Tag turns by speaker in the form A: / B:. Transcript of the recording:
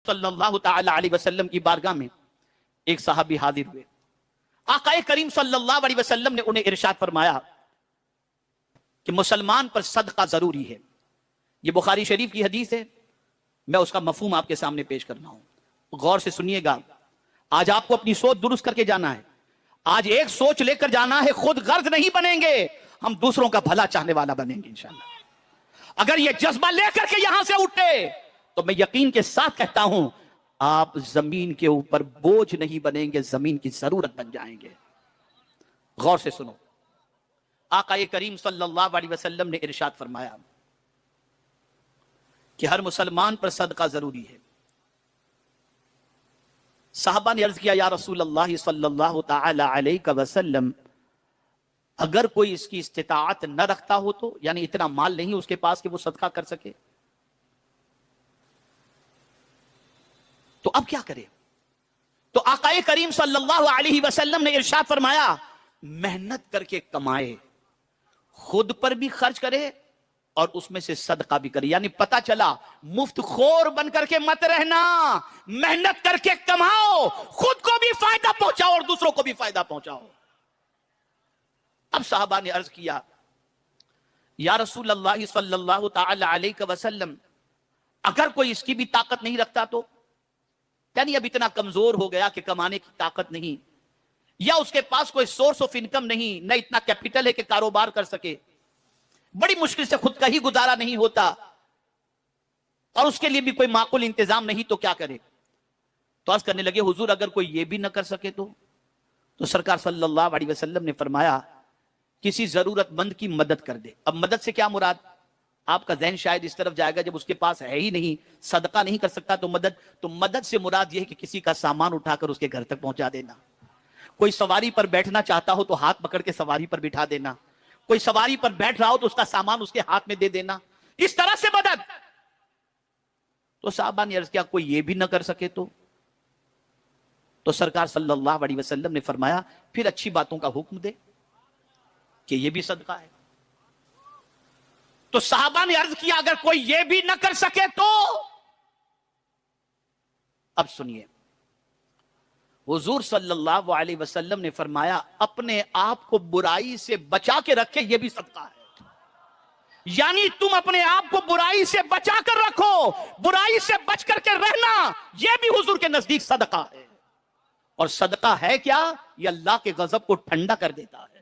A: صلی اللہ تعالی علیہ وسلم کی بارگاہ میں ایک صحابی حاضر ہوئے. آقا کریم صلی اللہ علیہ وسلم نے انہیں ارشاد فرمایا کہ مسلمان پر صدقہ ضروری ہے. یہ بخاری شریف کی حدیث ہے. میں اس کا مفہوم آپ کے سامنے پیش کرنا ہوں, غور سے سنیے گا. آج آپ کو اپنی سوچ درست کر کے جانا ہے. آج ایک سوچ لے کر جانا ہے, خود غرض نہیں بنیں گے, ہم دوسروں کا بھلا چاہنے والا بنیں گے انشاءاللہ. اگر یہ جذبہ لے کر کے یہاں سے اٹھے تو میں یقین کے ساتھ کہتا ہوں آپ زمین کے اوپر بوجھ نہیں بنیں گے, زمین کی ضرورت بن جائیں گے. غور سے سنو. آقا کریم صلی اللہ علیہ وسلم نے ارشاد فرمایا کہ ہر مسلمان پر صدقہ ضروری ہے. صحابہ نے عرض کیا یا رسول اللہ صلی اللہ تعالی علیہ وسلم, اگر کوئی اس کی استطاعت نہ رکھتا ہو تو, یعنی اتنا مال نہیں اس کے پاس کہ وہ صدقہ کر سکے, تو اب کیا کرے؟ تو آقا کریم صلی اللہ علیہ وسلم نے ارشاد فرمایا محنت کر کے کمائے, خود پر بھی خرچ کرے اور اس میں سے صدقہ بھی کرے. یعنی پتا چلا مفت خور بن کر کے مت رہنا, محنت کر کے کماؤ, خود کو بھی فائدہ پہنچاؤ اور دوسروں کو بھی فائدہ پہنچاؤ. اب صحابہ نے عرض کیا یا رسول اللہ صلی اللہ تعالی علیہ وسلم, اگر کوئی اس کی بھی طاقت نہیں رکھتا تو, یعنی اب اتنا کمزور ہو گیا کہ کمانے کی طاقت نہیں, یا اس کے پاس کوئی سورس آف انکم نہیں, نہ اتنا کیپٹل ہے کہ کاروبار کر سکے, بڑی مشکل سے خود کا ہی گزارا نہیں ہوتا, اور اس کے لیے بھی کوئی معقول انتظام نہیں, تو کیا کرے؟ تو عرض کرنے لگے حضور اگر کوئی یہ بھی نہ کر سکے تو سرکار صلی اللہ علیہ وسلم نے فرمایا کسی ضرورت مند کی مدد کر دے. اب مدد سے کیا مراد؟ آپ کا ذہن شاید اس طرف جائے گا جب اس کے پاس ہے ہی نہیں, صدقہ نہیں کر سکتا تو مدد سے مراد یہ ہے کہ کسی کا سامان اٹھا کر اس کے گھر تک پہنچا دینا. کوئی سواری پر بیٹھنا چاہتا ہو تو ہاتھ پکڑ کے سواری پر بٹھا دینا, کوئی سواری پر بیٹھ رہا ہو تو اس کا سامان اس کے ہاتھ میں دے دینا, اس طرح سے مدد. تو صحابہ نے عرض کیا کوئی یہ بھی نہ کر سکے تو سرکار صلی اللہ علیہ وسلم نے فرمایا پھر اچھی باتوں کا حکم دے کہ یہ بھی صدقہ ہے. تو صحابہ نے عرض کیا اگر کوئی یہ بھی نہ کر سکے تو, اب سنیے, حضور صلی اللہ علیہ وسلم نے فرمایا اپنے آپ کو برائی سے بچا کے رکھے, یہ بھی صدقہ ہے. یعنی تم اپنے آپ کو برائی سے بچا کر رکھو, برائی سے بچ کر کے رہنا, یہ بھی حضور کے نزدیک صدقہ ہے. اور صدقہ ہے کیا؟ یہ اللہ کے غضب کو ٹھنڈا کر دیتا ہے.